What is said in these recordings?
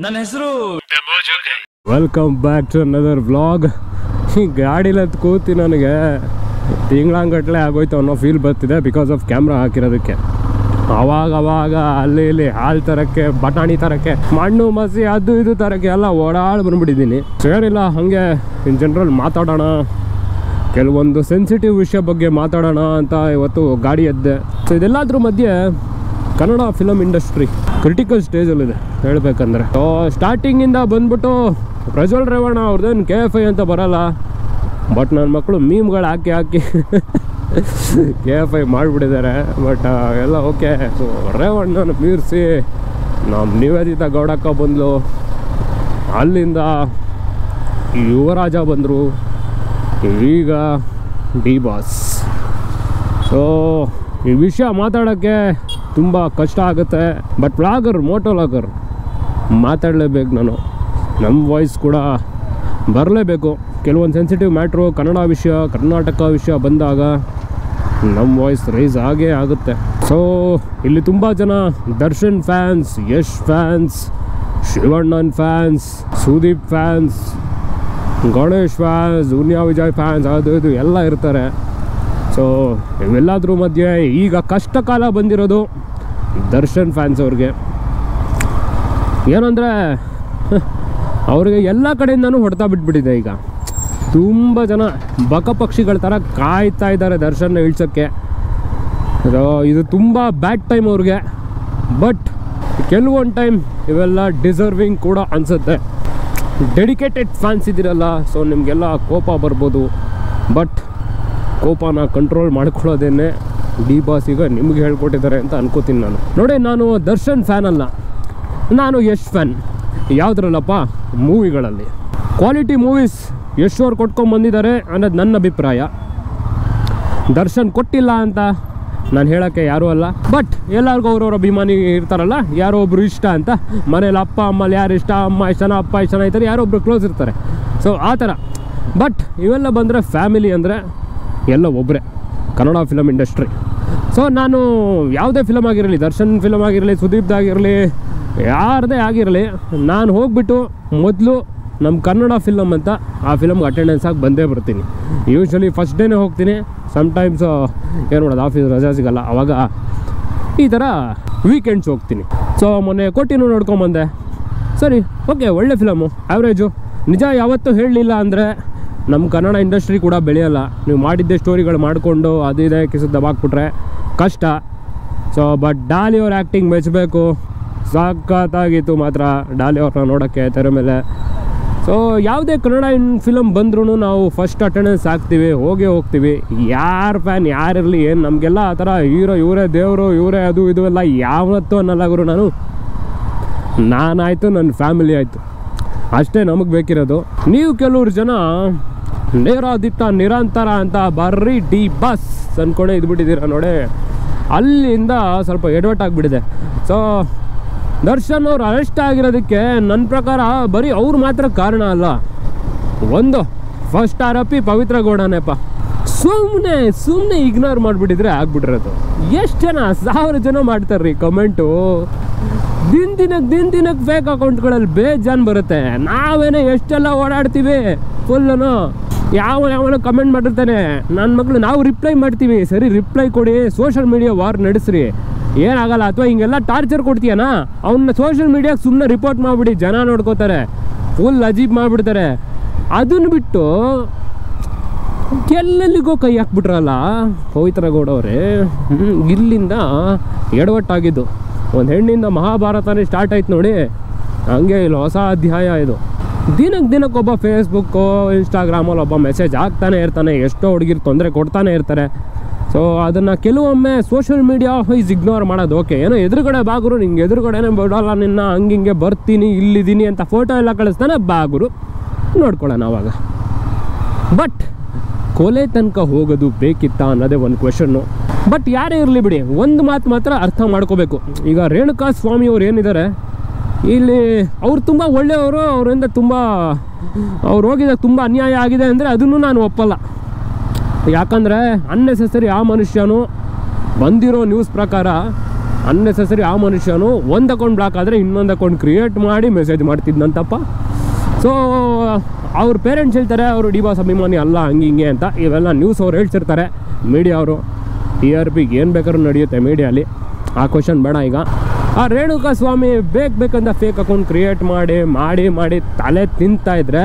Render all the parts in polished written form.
ನನ್ನ ಹೆಸರು welcome back to another vlog. ಈ ಗಾಡಿಲತ್ತು ಕೂತಿ ನನಗೆ ತಿಂಗಳಂಗಟ್ಲೆ ಆಗೋಯ್ತು ಅನ್ನೋ ಫೀಲ್ ಬರ್ತಿದೆ ಬಿಕಾಸ್ ಆಫ್ ಕ್ಯಾಮ್ರಾ ಹಾಕಿರೋದಕ್ಕೆ. ಅವಾಗ ಅಲ್ಲಿ ಇಲ್ಲಿ ಹಾಲು ತರಕ್ಕೆ, ಬಟಾಣಿ ತರಕ್ಕೆ, ಮಣ್ಣು ಮಸಿ ಅದು ಇದು ತರಕ್ಕೆ ಎಲ್ಲ ಓಡಾಡಿ ಬಂದ್ಬಿಟ್ಟಿದ್ದೀನಿ. ಸೇರಿಲ್ಲ, ಹಾಗೆ ಇನ್ ಜನರಲ್ ಮಾತಾಡೋಣ, ಕೆಲವೊಂದು ಸೆನ್ಸಿಟಿವ್ ವಿಷಯ ಬಗ್ಗೆ ಮಾತಾಡೋಣ ಅಂತ ಇವತ್ತು ಗಾಡಿ ಎದ್ದೆ. ಸೊ ಇದೆಲ್ಲದ್ರ ಮಧ್ಯೆ ಕನ್ನಡ ಫಿಲಮ್ ಇಂಡಸ್ಟ್ರಿ ಕ್ರಿಟಿಕಲ್ ಸ್ಟೇಜಲ್ಲಿದೆ ಹೇಳ್ಬೇಕಂದ್ರೆ. ಸ್ಟಾರ್ಟಿಂಗಿಂದ ಬಂದ್ಬಿಟ್ಟು ಪ್ರಜ್ವಲ್ ರೇವಣ್ಣ ಅವ್ರದ್ದೇನು KFI ಅಂತ ಬರಲ್ಲ, ಬಟ್ ನನ್ನ ಮಕ್ಕಳು ಮೀಮ್ಗಳು ಹಾಕಿ KFI ಮಾಡಿಬಿಟ್ಟಿದ್ದಾರೆ. ಬಟ್ ಎಲ್ಲ ಓಕೆ. ಸೊ ರೇವಣ್ಣನ ಮೀರಿಸಿ ನಮ್ಮ ನಿವೇದಿತಾ ಗೌಡಕ್ಕ ಬಂದಳು, ಅಲ್ಲಿಂದ ಯುವರಾಜ ಬಂದರು, ಈಗ ಡಿ ಬಾಸ್. ಸೊ ಈ ವಿಷಯ ಮಾತಾಡೋಕ್ಕೆ ತುಂಬ ಕಷ್ಟ ಆಗುತ್ತೆ, ಬಟ್ ವ್ಲಾಗರ್, ಮೋಟೋ ವ್ಲಾಗರ್ ಮಾತಾಡಲೇಬೇಕು. ನಮ್ಮ ವಾಯ್ಸ್ ಕೂಡ ಬರಲೇಬೇಕು. ಕೆಲವೊಂದು ಸೆನ್ಸಿಟಿವ್ ಮ್ಯಾಟ್ರು, ಕನ್ನಡ ವಿಷಯ, ಕರ್ನಾಟಕ ವಿಷಯ ಬಂದಾಗ ನಮ್ಮ ವಾಯ್ಸ್ ರೈಸ್ ಆಗೇ ಆಗುತ್ತೆ. ಸೊ ಇಲ್ಲಿ ತುಂಬ ಜನ ದರ್ಶನ್ ಫ್ಯಾನ್ಸ್, ಯಶ್ ಫ್ಯಾನ್ಸ್, ಶಿವಣ್ಣನ್ fans, Sudeep fans, Ganesh fans, Duniya Vijay fans, ಅದು ಇದು ಎಲ್ಲ ಇರ್ತಾರೆ. ಸೊ ಇವೆಲ್ಲದ್ರ ಮಧ್ಯೆ ಈಗ ಕಷ್ಟ ಕಾಲ ಬಂದಿರೋದು ದರ್ಶನ್ ಫ್ಯಾನ್ಸ್ ಅವ್ರಿಗೆ. ಏನಂದರೆ ಅವ್ರಿಗೆ ಎಲ್ಲ ಕಡೆಯಿಂದನೂ ಹೊಡೆತ ಬಿಟ್ಬಿಟ್ಟಿದೆ. ಈಗ ತುಂಬ ಜನ ಬಕಪಕ್ಷಿಗಳ ಥರ ಕಾಯ್ತಾ ಇದ್ದಾರೆ ದರ್ಶನ್ನ ಇಳ್ಸೋಕ್ಕೆ. ಇದು ತುಂಬ ಬ್ಯಾಡ್ ಟೈಮ್ ಅವ್ರಿಗೆ, ಬಟ್ ಕೆಲವೊಂದು ಟೈಮ್ ಇವೆಲ್ಲ ಡಿಸರ್ವಿಂಗ್ ಕೂಡ ಅನಿಸುತ್ತೆ. ಡೆಡಿಕೇಟೆಡ್ ಫ್ಯಾನ್ಸ್ ಇದ್ದೀರಲ್ಲ, ಸೊ ನಿಮಗೆಲ್ಲ ಕೋಪ ಬರ್ಬೋದು, ಬಟ್ ಕೋಪನ ಕಂಟ್ರೋಲ್ ಮಾಡ್ಕೊಳ್ಳೋದೇನೆ ಡಿ ಬಾಸ್ ಈಗ ನಿಮ್ಗೆ ಹೇಳ್ಕೊಟ್ಟಿದ್ದಾರೆ ಅಂತ ಅನ್ಕೋತೀನಿ ನಾನು. ನೋಡಿ, ನಾನು ದರ್ಶನ್ ಫ್ಯಾನ್ ಅಲ್ಲ, ನಾನು ಯಶ್ ಫ್ಯಾನ್. ಯಾವುದ್ರಲ್ಲಪ್ಪ? ಮೂವಿಗಳಲ್ಲಿ ಕ್ವಾಲಿಟಿ ಮೂವೀಸ್ ಯಶ್ ಅವ್ರು ಕೊಟ್ಕೊಂಡ್ಬಂದಿದ್ದಾರೆ ಅನ್ನೋದು ನನ್ನ ಅಭಿಪ್ರಾಯ. ದರ್ಶನ್ ಕೊಟ್ಟಿಲ್ಲ ಅಂತ ನಾನು ಹೇಳೋಕ್ಕೆ ಯಾರೂ ಅಲ್ಲ, ಬಟ್ ಎಲ್ಲರಿಗೂ ಅವ್ರವ್ರ ಅಭಿಮಾನಿ ಇರ್ತಾರಲ್ಲ, ಯಾರೋ ಒಬ್ರು ಇಷ್ಟ ಅಂತ. ಮನೇಲಿ ಅಪ್ಪ ಅಮ್ಮಲ್ಲಿ ಯಾರು ಇಷ್ಟ, ಅಮ್ಮ ಇಷ್ಟನ, ಅಪ್ಪ ಇಷ್ಟನ ಇರ್ತಾರೆ, ಯಾರೋ ಒಬ್ರು ಕ್ಲೋಸ್ ಇರ್ತಾರೆ. ಸೊ ಆ ಥರ. ಬಟ್ ಇವೆಲ್ಲ ಬಂದರೆ ಫ್ಯಾಮಿಲಿ ಅಂದರೆ ಎಲ್ಲ ಒಬ್ಬರೇ, ಕನ್ನಡ ಫಿಲಮ್ ಇಂಡಸ್ಟ್ರಿ. ಸೊ ನಾನು ಯಾವುದೇ ಫಿಲಮ್ ಆಗಿರಲಿ, ದರ್ಶನ್ ಫಿಲಮ್ ಆಗಿರಲಿ, ಸುದೀಪ್ದಾಗಿರಲಿ, ಯಾರದೇ ಆಗಿರಲಿ, ನಾನು ಹೋಗ್ಬಿಟ್ಟು ಮೊದಲು ನಮ್ಮ ಕನ್ನಡ ಫಿಲಮ್ ಅಂತ ಆ ಫಿಲಮ್ಗೆ ಅಟೆಂಡೆನ್ಸ್ ಆಗಿ ಬಂದೇ ಬರ್ತೀನಿ. ಯೂಶ್ವಲಿ ಫಸ್ಟ್ ಡೇನೇ ಹೋಗ್ತೀನಿ. ಸಮ್ಟೈಮ್ಸ್ ಏನು ಮಾಡೋದು, ಆಫೀಸ್ ರಜಾ ಸಿಗಲ್ಲ, ಆವಾಗ ಈ ಥರ ವೀಕೆಂಡ್ಸ್ ಹೋಗ್ತೀನಿ. ಸೊ ಮೊನ್ನೆ ಕೊಟ್ಟಿನೂ ನೋಡ್ಕೊಂಬಂದೆ. ಸರಿ, ಓಕೆ, ಒಳ್ಳೆ ಫಿಲಮು, ಆ್ಯಾವ್ರೇಜು. ನಿಜ ಯಾವತ್ತೂ ಹೇಳಲಿಲ್ಲ ಅಂದರೆ ನಮ್ಮ ಕನ್ನಡ ಇಂಡಸ್ಟ್ರಿ ಕೂಡ ಬೆಳೆಯಲ್ಲ. ನೀವು ಮಾಡಿದ್ದೆ ಸ್ಟೋರಿಗಳು ಮಾಡಿಕೊಂಡು ಅದು ಇದೆ ಕಿಸದ ದಬಾಕ್ಬಿಟ್ರೆ ಕಷ್ಟ. ಸೊ ಬಟ್ ಡಾಲಿ ಅವ್ರ ಆ್ಯಕ್ಟಿಂಗ್ ಮೆಚ್ಚಬೇಕು, ಸಖತ್ತಾಗಿತ್ತು ಮಾತ್ರ ಡಾಲಿ ಅವ್ರನ್ನ ನೋಡೋಕ್ಕೆ ತೆರೆ ಮೇಲೆ. ಸೊ ಯಾವುದೇ ಕನ್ನಡ ಫಿಲಮ್ ಬಂದ್ರೂ ನಾವು ಫಸ್ಟ್ ಅಟೆಂಡೆನ್ಸ್ ಹಾಕ್ತೀವಿ, ಹೋಗ್ತೀವಿ. ಯಾರು ಫ್ಯಾನ್ ಯಾರಿರಲಿ ಏನು, ನಮಗೆಲ್ಲ ಆ ಥರ ಹೀರೋ ಇವರೇ ದೇವರು, ಇವರೇ ಅದು ಇದು ಎಲ್ಲ ಯಾವತ್ತೂ ಅನ್ನಲ್ಲ ಗುರು. ನಾನಾಯಿತು, ನನ್ನ ಫ್ಯಾಮಿಲಿ ಆಯಿತು, ಅಷ್ಟೇ ನಮಗೆ ಬೇಕಿರೋದು. ನೀವು ಕೆಲವ್ರು ಜನ ನೇರಾದಿತ್ತ ನಿರಂತರ ಅಂತ ಬರ್ರಿ ಡಿ ಬಾಸ್ ಅಂದ್ಕೊಂಡೆ ಇದ್ಬಿಟ್ಟಿದ್ದೀರ ನೋಡಿ. ಅಲ್ಲಿಂದ ಸ್ವಲ್ಪ ಎಡವಟ್ ಆಗಿಬಿಟ್ಟಿದೆ. ಸೊ ದರ್ಶನ್ ಅವ್ರು ಅರೆಸ್ಟ್ ಆಗಿರೋದಕ್ಕೆ ನನ್ನ ಪ್ರಕಾರ ಬರೀ ಅವ್ರು ಮಾತ್ರ ಕಾರಣ ಅಲ್ಲ. ಒಂದು ಫಸ್ಟ್ ಆರೋಪಿ ಪವಿತ್ರ ಗೌಡನೇಪ್ಪ. ಸುಮ್ಮನೆ ಇಗ್ನೋರ್ ಮಾಡಿಬಿಟ್ಟಿದ್ರೆ ಆಗ್ಬಿಟ್ಟಿರೋದು. ಎಷ್ಟು ಜನ, 1000 ಜನ ಮಾಡ್ತಾರ್ರಿ ಕಮೆಂಟು. ದಿನಕ್ಕೆ ಫೇಕ್ ಅಕೌಂಟ್ಗಳಲ್ಲಿ ಬೇಜಾನ್ ಬರುತ್ತೆ. ನಾವೇನೇ ಎಷ್ಟೆಲ್ಲ ಓಡಾಡ್ತೀವಿ ಫುಲ್ಲನು. ಯಾವನ ಕಮೆಂಟ್ ಮಾಡಿರ್ತಾನೆ, ನನ್ನ ಮಕ್ಕಳು ನಾವು ರಿಪ್ಲೈ ಮಾಡ್ತೀವಿ. ಸರಿ, ರಿಪ್ಲೈ ಕೊಡಿ, ಸೋಷಿಯಲ್ ಮೀಡಿಯಾ ವಾರ್ ನಡೆಸ್ರಿ, ಏನಾಗಲ್ಲ. ಅಥವಾ ಹಿಂಗೆಲ್ಲ ಟಾರ್ಚರ್ ಕೊಡ್ತೀಯನಾ, ಅವನ್ನ ಸೋಷಿಯಲ್ ಮೀಡಿಯಾಗೆ ಸುಮ್ಮನೆ ರಿಪೋರ್ಟ್ ಮಾಡಿಬಿಡಿ, ಜನ ನೋಡ್ಕೋತಾರೆ, ಫುಲ್ ಅಜೀಬ್ ಮಾಡಿಬಿಡ್ತಾರೆ. ಅದನ್ನು ಬಿಟ್ಟು ಎಲ್ಲೆಲ್ಲಿಗೋ ಕೈ ಹಾಕ್ಬಿಟ್ರಲ್ಲ ಪವಿತ್ರ ಗೌಡವ್ರೆ. ಇಲ್ಲಿಂದ ಎಡವಟ್ಟಾಗಿದ್ದು. ಒಂದು ಹೆಣ್ಣಿಂದ ಮಹಾಭಾರತನೇ ಸ್ಟಾರ್ಟ್ ಆಯ್ತು ನೋಡಿ, ಹಂಗೆ ಇಲ್ಲಿ ಹೊಸ ಅಧ್ಯಾಯ ಇದು. ದಿನಕ್ಕೊಬ್ಬ ಫೇಸ್ಬುಕ್ಕು, ಇನ್ಸ್ಟಾಗ್ರಾಮಲ್ಲಿ ಒಬ್ಬ ಮೆಸೇಜ್ ಹಾಕ್ತಾನೆ ಇರ್ತಾನೆ, ಎಷ್ಟೋ ಹುಡುಗಿರು ತೊಂದರೆ ಕೊಡ್ತಾನೆ ಇರ್ತಾರೆ. ಸೊ ಅದನ್ನು ಕೆಲವೊಮ್ಮೆ ಸೋಷಿಯಲ್ ಮೀಡಿಯಾ ಈಸ್ ಇಗ್ನೋರ್ ಮಾಡೋದು. ಓಕೆ, ಏನೋ ಎದುರುಗಡೆ ಬಾಗುರು, ನಿಂಗೆ ಎದುರುಗಡೆನೇ ಬಿಡೋಲ್ಲ ನಿನ್ನ, ಹಂಗಿಂಗೆ ಬರ್ತೀನಿ, ಇಲ್ಲಿದ್ದೀನಿ ಅಂತ ಫೋಟೋ ಎಲ್ಲ ಕಳಿಸ್ತಾನೆ, ಬಾಗುರು ನೋಡ್ಕೊಳ್ಳೋಣ ಅವಾಗ. ಬಟ್ ಕೊಲೆ ತನಕ ಹೋಗೋದು ಬೇಕಿತ್ತಾ ಅನ್ನೋದೇ ಒಂದು ಕ್ವೆಶನ್ನು. ಬಟ್ ಯಾರೇ ಇರಲಿ ಬಿಡಿ, ಒಂದು ಮಾತು ಮಾತ್ರ ಅರ್ಥ ಮಾಡ್ಕೋಬೇಕು. ಈಗ ರೇಣುಕಾ ಸ್ವಾಮಿ ಅವ್ರು ಏನಿದ್ದಾರೆ ಇಲ್ಲಿ, ಅವ್ರು ತುಂಬ ಒಳ್ಳೆಯವರು. ಅವರಿಂದ ಅವ್ರು ಹೋಗಿದಾಗ ತುಂಬ ಅನ್ಯಾಯ ಆಗಿದೆ ಅಂದರೆ ಅದನ್ನು ನಾನು ಒಪ್ಪಲ್ಲ. ಯಾಕಂದರೆ ಅನ್ನೆಸೆಸರಿ ಆ ಮನುಷ್ಯನು ಬಂದಿರೋ ನ್ಯೂಸ್ ಪ್ರಕಾರ ಅನ್ನೆಸೆಸರಿ ಆ ಮನುಷ್ಯನು ಒಂದು ಅಕೌಂಟ್ ಬ್ಲಾಕ್ ಆದರೆ ಇನ್ನೊಂದು ಅಕೌಂಟ್ ಕ್ರಿಯೇಟ್ ಮಾಡಿ ಮೆಸೇಜ್ ಮಾಡ್ತಿದ್ನಂತಪ್ಪ. ಸೊ ಅವ್ರ ಪೇರೆಂಟ್ಸ್ ಹೇಳ್ತಾರೆ ಅವರು ಡಿ ಬಾಸ್ ಅಭಿಮಾನಿ ಅಲ್ಲ ಹಂಗೆ ಹಿಂಗೆ ಅಂತ. ಇವೆಲ್ಲ ನ್ಯೂಸ್ ಅವ್ರು ಹೇಳ್ತಿರ್ತಾರೆ, ಮೀಡಿಯಾ ಅವರು. TRPಗೆ ಏನು ಬೇಕಾದ್ರೂ ನಡೆಯುತ್ತೆ ಮೀಡಿಯಲ್ಲಿ, ಆ ಕ್ವಶನ್ ಬೇಡ. ಈಗ ಆ ರೇಣುಕಾ ಸ್ವಾಮಿ ಬೇಕಂತ ಫೇಕ್ ಅಕೌಂಟ್ ಕ್ರಿಯೇಟ್ ಮಾಡಿ ತಲೆ ತಿಂತಾಯಿದ್ರೆ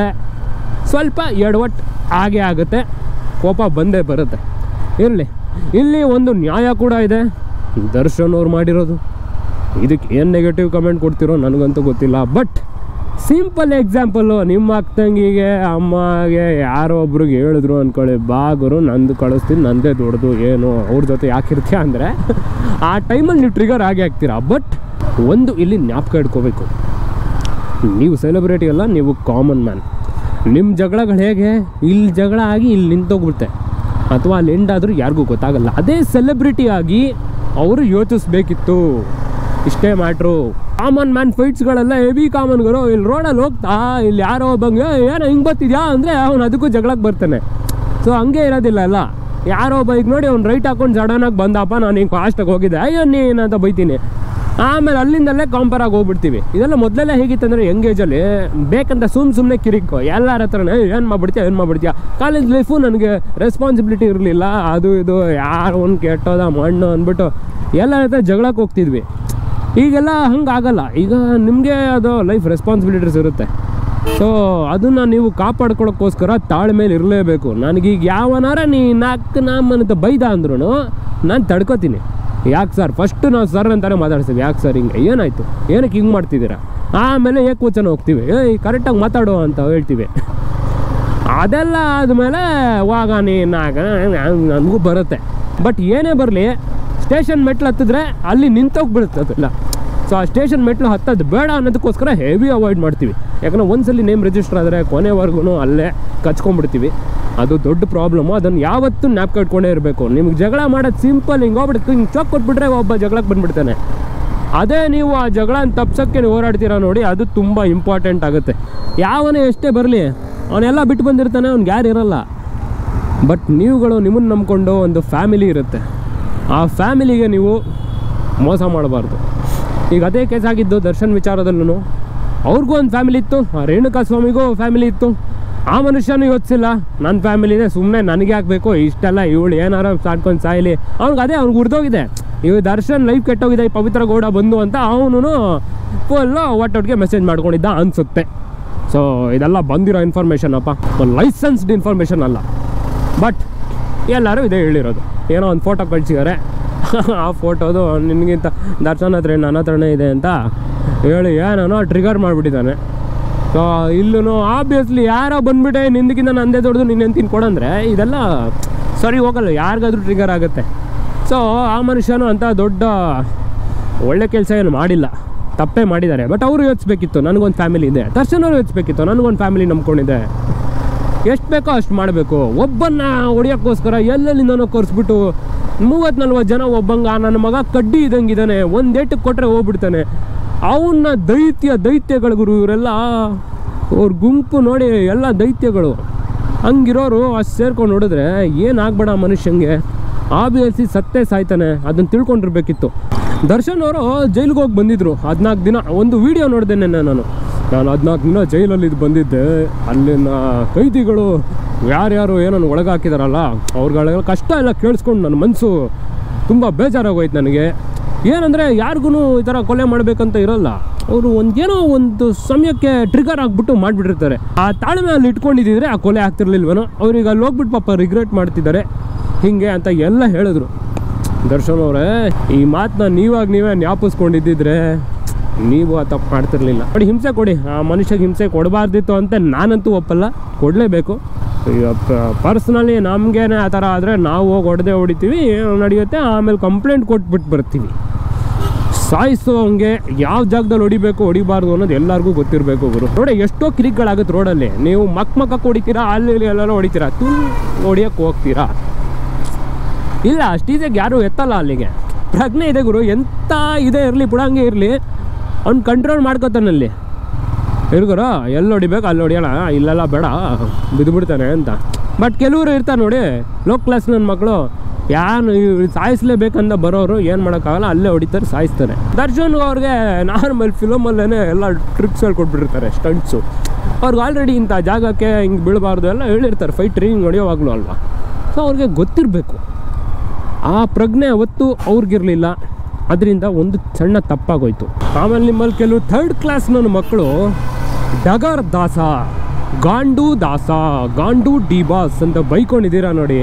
ಸ್ವಲ್ಪ ಎಡವಟ್ಟು ಆಗೇ ಆಗುತ್ತೆ, ಕೋಪ ಬಂದೇ ಬರುತ್ತೆ. ಇಲ್ಲಿ ಒಂದು ನ್ಯಾಯ ಕೂಡ ಇದೆ. ದರ್ಶನ್ ಅವ್ರು ಮಾಡಿರೋದು ಇದಕ್ಕೆ ಏನು ನೆಗೆಟಿವ್ ಕಮೆಂಟ್ ಕೊಡ್ತಿರೋ ನನಗಂತೂ ಗೊತ್ತಿಲ್ಲ. ಬಟ್ ಸಿಂಪಲ್ ಎಕ್ಸಾಂಪಲ್ಲು, ನಿಮ್ಮ ಅಕ್ಕಂಗಿಗೆ ಅಮ್ಮಗೆ ಯಾರೋ ಒಬ್ರಿಗೆ ಹೇಳಿದ್ರು ಅಂದ್ಕೊಳ್ಳಿ, ಬಾಗುರು ನಂದು ಕಳಿಸ್ತೀನಿ, ನಂದೇ ದೊಡ್ಡದು, ಏನು ಅವ್ರ ಜೊತೆ ಯಾಕಿರ್ತೀಯ ಅಂದರೆ ಆ ಟೈಮಲ್ಲಿ ನೀವು ಟ್ರಿಗರ್ ಆಗಿ ಆಗ್ತೀರಾ. ಬಟ್ ಒಂದು ಇಲ್ಲಿ ಜ್ಞಾಪಕ ಇಟ್ಕೋಬೇಕು, ನೀವು ಸೆಲೆಬ್ರಿಟಿ ಅಲ್ಲ, ನೀವು ಕಾಮನ್ ಮ್ಯಾನ್. ನಿಮ್ಮ ಜಗಳಗಳು ಹೇಗೆ ಇಲ್ಲಿ ಜಗಳ ಆಗಿ ಇಲ್ಲಿ ನಿಂತೋಗ್ಬಿಡುತ್ತೆ, ಅಥವಾ ಅಲ್ಲಿ ಎಂಡಾದರೂ ಯಾರಿಗೂ ಗೊತ್ತಾಗಲ್ಲ. ಅದೇ ಸೆಲೆಬ್ರಿಟಿ ಆಗಿ ಅವರು ಯೋಚಿಸ್ಬೇಕಿತ್ತು. ಇಷ್ಟೇ ಮ್ಯಾಟ್ರು. ಕಾಮನ್ ಮ್ಯಾನ್ ಫೈಟ್ಸ್ಗಳೆಲ್ಲ ಹೆವಿ ಕಾಮನ್ಗಳು. ಇಲ್ಲಿ ರೋಡಲ್ಲಿ ಹೋಗ್ತಾ ಇಲ್ಲಿ ಯಾರೋ ಒಬ್ಬಂಗೆ ಏನೋ ಹಿಂಗೆ ಬರ್ತಿದ್ಯಾ ಅಂದರೆ ಅವ್ನು ಅದಕ್ಕೂ ಜಗಳಕ್ಕೆ ಬರ್ತಾನೆ. ಸೊ ಹಂಗೆ ಇರೋದಿಲ್ಲ ಅಲ್ಲ. ಯಾರೋ ಬೈಕ್ ನೋಡಿ ಅವ್ನು ರೈಟ್ ಹಾಕೊಂಡು ಸಡನ್ನಾಗಿ ಬಂದಪ್ಪ, ನಾನು ಹಿಂಗೆ ಫಾಸ್ಟಾಗಿ ಹೋಗಿದ್ದೆ, ಅಯ್ಯೋ ನೀನಂತ ಬೈತೀನಿ. ಆಮೇಲೆ ಅಲ್ಲಿಂದಲ್ಲೇ ಕಾಂಪರಾಗಿ ಹೋಗ್ಬಿಡ್ತೀವಿ. ಇದೆಲ್ಲ ಮೊದಲೆಲ್ಲ ಹೇಗಿತ್ತಂದರೆ ಎಂಗೇಜಲ್ಲಿ ಬೇಕಂತ ಸುಮ್ಮನೆ ಕಿರಿಕೋ ಎಲ್ಲರ ಹತ್ರನೇ ಏನು ಮಾಡ್ಬಿಡ್ತೀಯ. ಕಾಲೇಜ್ ಲೈಫು ನನಗೆ ರೆಸ್ಪಾನ್ಸಿಬಿಲಿಟಿ ಇರಲಿಲ್ಲ, ಅದು ಇದು ಯಾರು ಒಂದು ಕೆಟ್ಟೋದ ಮಣ್ಣು ಅಂದ್ಬಿಟ್ಟು ಎಲ್ಲರ ಹತ್ರ ಜಗಳಕ್ಕೆ ಹೋಗ್ತಿದ್ವಿ. ಈಗೆಲ್ಲ ಹಂಗೆ ಆಗಲ್ಲ. ಈಗ ನಿಮಗೆ ಅದು ಲೈಫ್ ರೆಸ್ಪಾನ್ಸಿಬಿಲಿಟೀಸ್ ಇರುತ್ತೆ. ಸೊ ಅದನ್ನು ನೀವು ಕಾಪಾಡ್ಕೊಳ್ಳೋಕ್ಕೋಸ್ಕರ ತಾಳ್ಮೇಲೆ ಇರಲೇಬೇಕು. ನನಗೀಗ ಯಾವನಾರ ನೀ ನಾಮಂತ ಬೈದ ಅಂದ್ರೂ ನಾನು ತಡ್ಕೋತೀನಿ. ಯಾಕೆ ಸರ್ ಫಸ್ಟು ನಾವು ಸರ್ ಅಂತಾನೆ ಮಾತಾಡ್ತೀವಿ, ಯಾಕೆ ಸರ್ ಹಿಂಗೆ ಏನಾಯಿತು, ಏನಕ್ಕೆ ಹಿಂಗೆ ಮಾಡ್ತಿದ್ದೀರಾ, ಆಮೇಲೆ ಏಕವಚನ ಹೋಗ್ತೀವಿ, ಕರೆಕ್ಟಾಗಿ ಮಾತಾಡೋ ಅಂತ ಹೇಳ್ತೀವಿ. ಅದೆಲ್ಲ ಆದಮೇಲೆ ವಾಗ ನನಗೂ ಬರುತ್ತೆ. ಬಟ್ ಏನೇ ಬರಲಿ, ಸ್ಟೇಷನ್ ಮೆಟ್ಲು ಹತ್ತಿದ್ರೆ ಅಲ್ಲಿ ನಿಂತೋಗ್ಬಿಡುತ್ತೆ ಅದೆಲ್ಲ. ಸೊ ಆ ಸ್ಟೇಷನ್ ಮೆಟ್ಲು ಹತ್ತೋದು ಬೇಡ ಅನ್ನೋದಕ್ಕೋಸ್ಕರ ಹೆವಿ ಅವಾಯ್ಡ್ ಮಾಡ್ತೀವಿ. ಯಾಕಂದರೆ ಒಂದ್ಸಲಿ ನೇಮ್ ರಿಜಿಸ್ಟರ್ ಆದರೆ ಕೊನೆವರೆಗೂ ಅಲ್ಲೇ ಕಚ್ಕೊಂಡ್ಬಿಡ್ತೀವಿ. ಅದು ದೊಡ್ಡ ಪ್ರಾಬ್ಲಮ್ಮು. ಅದನ್ನು ಯಾವತ್ತೂ ಜ್ಞಾಪಕ ಇಟ್ಕೊಂಡೇ ಇರಬೇಕು. ನಿಮ್ಗೆ ಜಗಳ ಮಾಡೋದು ಸಿಂಪಲ್, ಹಿಂಗೆ ಹೋಗ್ಬಿಟ್ಟು ಹಿಂಗೆ ಚೊಕ್ ಕೊಟ್ಬಿಟ್ರೆ ಒಬ್ಬ ಜಗಳಕ್ಕೆ ಬಂದುಬಿಡ್ತಾನೆ. ಅದೇ ನೀವು ಆ ಜಗಳನ ತಪ್ಸೋಕ್ಕೆ ನೀವು ಹೋರಾಡ್ತೀರಾ ನೋಡಿ, ಅದು ತುಂಬ ಇಂಪಾರ್ಟೆಂಟ್ ಆಗುತ್ತೆ. ಯಾವನೇ ಎಷ್ಟೇ ಬರಲಿ ಅವನೆಲ್ಲ ಬಿಟ್ಟು ಬಂದಿರ್ತಾನೆ, ಅವ್ನಿಗೆ ಯಾರು ಇರಲ್ಲ. ಬಟ್ ನೀವುಗಳು ನಿಮ್ಮನ್ನು ನಂಬ್ಕೊಂಡು ಒಂದು ಫ್ಯಾಮಿಲಿ ಇರುತ್ತೆ, ಆ ಫ್ಯಾಮಿಲಿಗೆ ನೀವು ಮೋಸ ಮಾಡಬಾರ್ದು. ಈಗ ಅದೇ ಕೇಸ್ ಆಗಿದ್ದು ದರ್ಶನ್ ವಿಚಾರದಲ್ಲೂ. ಅವ್ರಿಗೂ ಒಂದು ಫ್ಯಾಮಿಲಿ ಇತ್ತು, ಆ ರೇಣುಕಾ ಸ್ವಾಮಿಗೂ ಫ್ಯಾಮಿಲಿ ಇತ್ತು. ಆ ಮನುಷ್ಯನೂ ಯೋಚಿಸಿಲ್ಲ, ನನ್ನ ಫ್ಯಾಮಿಲಿನೇ, ಸುಮ್ಮನೆ ನನಗೆ ಆಗಬೇಕು ಇಷ್ಟೆಲ್ಲ, ಇವಳು ಏನಾರು ಸಾಡ್ಕೊಂಡು ಸಾಯಲಿ. ಅವ್ನಿಗೆ ಉರ್ದೋಗಿದೆ, ಇವು ದರ್ಶನ್ ಲೈಫ್ ಕೆಟ್ಟೋಗಿದೆ, ಈ ಪವಿತ್ರ ಗೌಡ ಬಂದು ಅಂತ ಅವನು ಫುಲ್ಲು ಒಟ್ಟೊಟ್ಟಿಗೆ ಮೆಸೇಜ್ ಮಾಡ್ಕೊಂಡಿದ್ದ ಅನಿಸುತ್ತೆ. ಸೊ ಇದೆಲ್ಲ ಬಂದಿರೋ ಇನ್ಫಾರ್ಮೇಷನ್ ಅಪ್ಪ, ಲೈಸೆನ್ಸ್ಡ್ ಇನ್ಫಾರ್ಮೇಷನ್ ಅಲ್ಲ. ಬಟ್ ಎಲ್ಲರೂ ಇದೇ ಹೇಳಿರೋದು. ಏನೋ ಒಂದು ಫೋಟೋ ಕಳಿಸಿದ್ದಾರೆ, ಆ ಫೋಟೋದು ನಿನಗಿಂತ ದರ್ಶನ್ ಹತ್ರ ನನ್ನ ಹತ್ರನೇ ಇದೆ ಅಂತ ಹೇಳಿ ಏನೋ ಟ್ರಿಗರ್ ಮಾಡಿಬಿಟ್ಟಿದ್ದಾನೆ. ಸೊ ಇಲ್ಲೂ ಆಬ್ವಿಯಸ್ಲಿ ಯಾರೋ ಬಂದುಬಿಟ್ಟೆ ನಿಂದಕ್ಕಿಂತ ನಂದೇ ದೊಡ್ಡದು ನಿನ್ನೇನು ತಿನ್ಕೊಡಂದ್ರೆ ಇದೆಲ್ಲ ಸರಿ ಹೋಗಲ್ಲ, ಯಾರಿಗಾದ್ರೂ ಟ್ರಿಗರ್ ಆಗುತ್ತೆ. ಸೊ ಆ ಮನುಷ್ಯನು ಅಂತ ದೊಡ್ಡ ಒಳ್ಳೆ ಕೆಲಸ ಏನು ಮಾಡಿಲ್ಲ, ತಪ್ಪೇ ಮಾಡಿದ್ದಾರೆ. ಬಟ್ ಅವರು ಯೋಚಿಸ್ಬೇಕಿತ್ತು, ನನಗೊಂದು ಫ್ಯಾಮಿಲಿ ಇದೆ. ದರ್ಶನ್ ಅವರು ಯೋಚಿಸ್ಬೇಕಿತ್ತು, ನನಗೊಂದು ಫ್ಯಾಮಿಲಿ ನಂಬ್ಕೊಂಡಿದೆ. ಎಷ್ಟು ಬೇಕೋ ಅಷ್ಟು ಮಾಡಬೇಕು. ಒಬ್ಬನ್ನ ಹೊಡಿಯೋಕ್ಕೋಸ್ಕರ ಎಲ್ಲೆಲ್ಲಿಂದನೋ ಕರೆಸ್ಬಿಟ್ಟು 30-40 ಜನ ಒಬ್ಬಂಗ ನನ್ನ ಮಗ ಕಡ್ಡಿ ಇದ್ದಂಗಿದ್ದಾನೆ, ಒಂದು ಏಟಕ್ಕೆ ಕೊಟ್ಟರೆ ಹೋಗ್ಬಿಡ್ತಾನೆ, ಅವನ್ನ ದೈತ್ಯಗಳು ಗುರು ಇವರೆಲ್ಲ. ಅವ್ರ ಗುಂಪು ನೋಡಿ ಎಲ್ಲ ದೈತ್ಯಗಳು. ಹಂಗಿರೋರು ಅಷ್ಟು ಸೇರ್ಕೊಂಡು ನೋಡಿದ್ರೆ ಏನಾಗಬೇಡ ಮನುಷ್ಯಂಗೆ. ಆಬ್ವಿಯಸ್ಲಿ ಸತ್ತೇ ಸಾಯ್ತಾನೆ, ಅದನ್ನು ತಿಳ್ಕೊಂಡಿರ್ಬೇಕಿತ್ತು. ದರ್ಶನ್ ಅವರು ಜೈಲಿಗೆ ಹೋಗಿ ಬಂದಿದ್ರು 14 ದಿನ. ಒಂದು ವಿಡಿಯೋ ನೋಡಿದ್ದೇನೆ ನಾನು 14 ದಿನ ಜೈಲಲ್ಲಿ ಬಂದಿದ್ದೆ. ಅಲ್ಲಿನ ಕೈದಿಗಳು ಯಾರ್ಯಾರು ಏನನ್ನು ಒಳಗಾಕಿದಾರಲ್ಲ ಅವ್ರುಗಳ ಕಷ್ಟ ಎಲ್ಲ ಕೇಳಿಸ್ಕೊಂಡು ನನ್ನ ಮನಸ್ಸು ತುಂಬ ಬೇಜಾರಾಗೋಯ್ತು ನನಗೆ. ಏನಂದರೆ ಯಾರಿಗೂ ಈ ಥರ ಕೊಲೆ ಮಾಡಬೇಕಂತ ಇರೋಲ್ಲ, ಅವರು ಏನೋ ಒಂದು ಸಮಯಕ್ಕೆ ಟ್ರಿಗರ್ ಆಗಿಬಿಟ್ಟು ಮಾಡಿಬಿಟ್ಟಿರ್ತಾರೆ. ಆ ತಾಳ್ಮೆ ಅಲ್ಲಿ ಇಟ್ಕೊಂಡಿದ್ದಿದ್ರೆ ಆ ಕೊಲೆ ಆಗ್ತಿರ್ಲಿಲ್ವೇನೋ. ಅವ್ರಿಗೆ ಅಲ್ಲಿ ಹೋಗ್ಬಿಟ್ಟು ಪಾಪ ರಿಗ್ರೆಟ್ ಮಾಡ್ತಿದ್ದಾರೆ ಹೀಗೆ ಅಂತ ಎಲ್ಲ ಹೇಳಿದ್ರು. ದರ್ಶನ್ ಅವರೇ, ಈ ಮಾತನ್ನ ನೀವೇ ಜ್ಞಾಪಿಸ್ಕೊಂಡಿದ್ದಿದ್ರೆ ನೀವು ಆ ತಪ್ಪು ಮಾಡ್ತಿರ್ಲಿಲ್ಲ. ನೋಡಿ, ಹಿಂಸೆ ಕೊಡಿ, ಆ ಮನುಷ್ಯಗೆ ಹಿಂಸೆ ಕೊಡಬಾರ್ದಿತ್ತು ಅಂತ ನಾನಂತೂ ಒಪ್ಪಲ್ಲ, ಕೊಡಲೇಬೇಕು. ಪರ್ಸ್ನಲಿ ನಮಗೇನೆ ಆ ಥರ ಆದರೆ ನಾವು ಹೋಗಿ ಹೊಡಿತೀವಿ, ನಡೆಯುತ್ತೆ. ಆಮೇಲೆ ಕಂಪ್ಲೇಂಟ್ ಕೊಟ್ಬಿಟ್ಟು ಬರ್ತೀವಿ. ಸಾಯಿಸೋಂಗೆ ಯಾವ ಜಾಗದಲ್ಲಿ ಹೊಡಿಬಾರ್ದು ಅನ್ನೋದು ಎಲ್ಲರಿಗೂ ಗೊತ್ತಿರಬೇಕು ಗುರು. ನೋಡಿ, ಎಷ್ಟೋ ಕಿರಿಕ್ಗಳಾಗುತ್ತೆ ರೋಡಲ್ಲಿ. ನೀವು ಮಕ್ಕಕ್ಕೆ ಹೊಡಿತೀರಾ, ಅಲ್ಲಿ ಎಲ್ಲೆಲ್ಲ ಹೊಡಿತೀರಾ, ಹೊಡಿಯೋಕ್ಕೆ ಹೋಗ್ತೀರಾ. ಇಲ್ಲ, ಅಷ್ಟೀಜಾಗಿ ಯಾರು ಎತ್ತಲ್ಲ ಅಲ್ಲಿಗೆ. ಪ್ರಜ್ಞೆ ಇದೆ ಗುರು, ಎಂಥ ಇದೇ ಇರಲಿ ಪುಡಂಗೆ ಇರಲಿ, ಅವ್ನು ಕಂಟ್ರೋಲ್ ಮಾಡ್ಕೋತಾನಲ್ಲಿ. ಇರ್ಗುರ ಎಲ್ಲಿ ಹೊಡಿಬೇಕು ಅಲ್ಲಿ ಹೊಡಿಯೋಣ, ಇಲ್ಲೆಲ್ಲ ಬೇಡ ಬಿದ್ದುಬಿಡ್ತಾನೆ ಅಂತ. ಬಟ್ ಕೆಲವರು ಇರ್ತಾರೆ ನೋಡಿ, ಲೋ ಕ್ಲಾಸ್ ನನ್ನ ಮಕ್ಕಳು, ಯಾನು ಸಾಯಿಸ್ಲೇಬೇಕಂತ ಬರೋರು ಏನು ಮಾಡೋಕ್ಕಾಗಲ್ಲ, ಅಲ್ಲೇ ಹೊಡಿತಾರೆ, ಸಾಯಿಸ್ತಾರೆ. ದರ್ಶನ್ ಅವ್ರಿಗೆ ನಾರ್ಮಲ್ ಫಿಲಮಲ್ಲೇ ಎಲ್ಲ ಟ್ರಿಕ್ಸ್ ಹೇಳ್ಕೊಟ್ಬಿಟ್ಟಿರ್ತಾರೆ, ಸ್ಟಂಟ್ಸು. ಅವ್ರಿಗೆ ಆಲ್ರೆಡಿ ಇಂಥ ಜಾಗಕ್ಕೆ ಹಿಂಗೆ ಬೀಳಬಾರ್ದು ಎಲ್ಲ ಹೇಳಿರ್ತಾರೆ ಫೈಟ್ ಟ್ರೈನಿಂಗ್ ನಡೆಯೋವಾಗಲೂ ಅಲ್ವಾ. ಸೊ ಅವ್ರಿಗೆ ಗೊತ್ತಿರಬೇಕು. ಆ ಪ್ರಜ್ಞೆ ಅವತ್ತು ಅವ್ರಿಗಿರಲಿಲ್ಲ, ಅದರಿಂದ ಒಂದು ಸಣ್ಣ ತಪ್ಪಾಗೋಯ್ತು. ಆಮೇಲೆ ನಿಮ್ಮಲ್ಲಿ ಕೆಲವು ಥರ್ಡ್ ಕ್ಲಾಸ್ ನನ್ನ ಮಕ್ಕಳು ಡಗರ್ ದಾಸ, ಗಾಂಡು ದಾಸ, ಗಾಂಡು ಡಿ ಬಾಸ್ ಅಂತ ಬೈಕೊಂಡಿದ್ದೀರಾ ನೋಡಿ.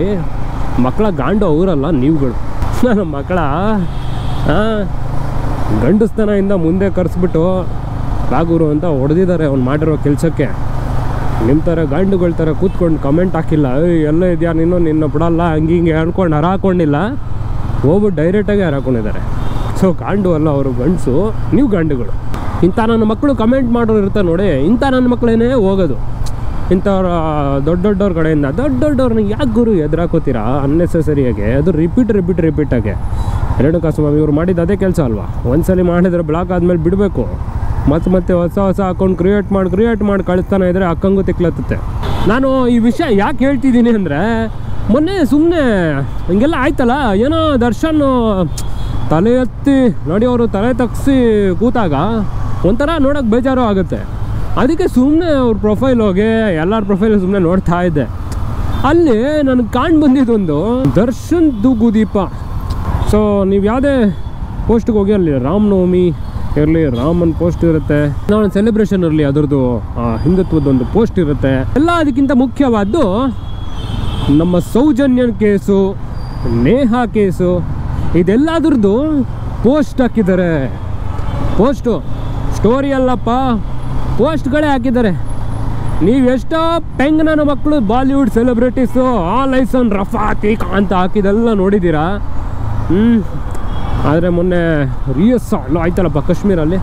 ಮಕ್ಕಳ ಗಾಂಡು ಅವರಲ್ಲ ನೀವುಗಳು. ನನ್ನ ಮಕ್ಕಳ ಗಂಡಸ್ತನದಿಂದ ಮುಂದೆ ಕರೆಸ್ಬಿಟ್ಟು ಬಾಗೂರು ಅಂತ ಹೊಡೆದಿದ್ದಾರೆ ಅವ್ನು ಮಾಡಿರೋ ಕೆಲಸಕ್ಕೆ. ನಿಮ್ಮ ಥರ ಗಾಂಡುಗಳ ಥರ ಕೂತ್ಕೊಂಡು ಕಮೆಂಟ್ ಹಾಕಿಲ್ಲ, ಎಲ್ಲ ಇದೆಯಾ ನೀನು, ನಿನ್ನ ಬಿಡಲ್ಲ ಹಂಗೆ ಹಿಂಗೆ ಅನ್ಕೊಂಡು ಹರಾಕೊಂಡಿಲ್ಲ, ಹೋಗ್ಬಿಟ್ಟು ಡೈರೆಕ್ಟಾಗಿ ಹರಾಕೊಂಡಿದ್ದಾರೆ. ಸೊ ಗಾಂಡು ಅಲ್ಲ ಅವರು, ಗಂಡಸು, ನೀವು ಗಾಂಡುಗಳು. ಇಂಥ ನನ್ನ ಮಕ್ಕಳು ಕಮೆಂಟ್ ಮಾಡೋರು ಇರ್ತಾರೆ ನೋಡಿ, ಇಂಥ ನನ್ನ ಮಕ್ಕಳೇನೇ ಹೋಗೋದು ಇಂಥವ್ರ ದೊಡ್ಡವ್ರ ಕಡೆಯಿಂದ. ದೊಡ್ಡವ್ರನ್ನ ಯಾಕೆ ಗುರು ಎದುರಾಕೋತೀರಾ ಅನ್ನೆಸೆಸರಿಯಾಗೆ? ಅದು ರಿಪೀಟಾಗೆ. ರೇಣುಕಾಸ್ವಾಮಿ ಇವ್ರು ಮಾಡಿದ್ದು ಅದೇ ಕೆಲಸ ಅಲ್ವಾ. ಒಂದ್ಸಲಿ ಮಾಡಿದ್ರೆ ಬ್ಲಾಕ್ ಆದಮೇಲೆ ಬಿಡಬೇಕು, ಮತ್ತೆ ಹೊಸ ಅಕೌಂಟ್ ಕ್ರಿಯೇಟ್ ಮಾಡಿ ಕಳಿಸ್ತಾನೆ ಇದ್ದರೆ ಅಕ್ಕಂಗೂ ತಿಕ್ಲತ್ತುತ್ತೆ. ನಾನು ಈ ವಿಷಯ ಯಾಕೆ ಹೇಳ್ತಿದ್ದೀನಿ ಅಂದರೆ, ಮೊನ್ನೆ ಸುಮ್ಮನೆ ಹಿಂಗೆಲ್ಲ ಆಯ್ತಲ್ಲ, ಏನೋ ದರ್ಶನ್ ತಲೆ ಎತ್ತಿ ನೋಡಿ, ಅವರು ತಲೆ ತಗ್ಸಿ ಕೂತಾಗ ಒಂಥರ ನೋಡೋಕೆ ಬೇಜಾರು ಆಗುತ್ತೆ. ಅದಕ್ಕೆ ಸುಮ್ಮನೆ ಅವ್ರ ಪ್ರೊಫೈಲ್ ಹೋಗಿ ಎಲ್ಲರ ಪ್ರೊಫೈಲ್ ಸುಮ್ಮನೆ ನೋಡ್ತಾ ಇದ್ದೆ. ಅಲ್ಲಿ ನನಗೆ ಬಂದಿದ್ದೊಂದು ದರ್ಶನ್ ದೂಗುದೀಪ. ಸೊ ನೀವು ಯಾವುದೇ ಪೋಸ್ಟ್ಗೆ ಹೋಗಿ ಅಲ್ಲಿ ರಾಮನವಮಿ ಇರಲಿ, ರಾಮನ್ ಪೋಸ್ಟ್ ಇರುತ್ತೆ, ನಾವು ಸೆಲೆಬ್ರೇಷನ್ ಇರಲಿ, ಅದರದ್ದು ಹಿಂದುತ್ವದೊಂದು ಪೋಸ್ಟ್ ಇರುತ್ತೆ. ಎಲ್ಲ ಅದಕ್ಕಿಂತ ಮುಖ್ಯವಾದ್ದು ನಮ್ಮ ಸೌಜನ್ಯ ಕೇಸು, ನೇಹಾ ಕೇಸು, ಇದೆಲ್ಲದ್ರದ್ದು ಪೋಸ್ಟ್ ಹಾಕಿದ್ದಾರೆ. ಪೋಸ್ಟು ಸ್ಟೋರಿ ಅಲ್ಲಪ್ಪ, ಪೋಸ್ಟ್ಗಳೇ ಹಾಕಿದ್ದಾರೆ. ನೀವು ಎಷ್ಟೋ ಪೆಂಗ್ ನನ್ನ ಮಕ್ಕಳು ಬಾಲಿವುಡ್ ಸೆಲೆಬ್ರಿಟೀಸು ಲೈಸನ್ ರಫಾತಿಕ್ ಅಂತ ಹಾಕಿದೆಲ್ಲ ನೋಡಿದ್ದೀರಾ. ಆದರೆ ಮೊನ್ನೆ ರಿಯಸ್ ಅಲ್ಲೋ ಆಯ್ತಲ್ಲಪ್ಪ ಕಾಶ್ಮೀರಲ್ಲಿ,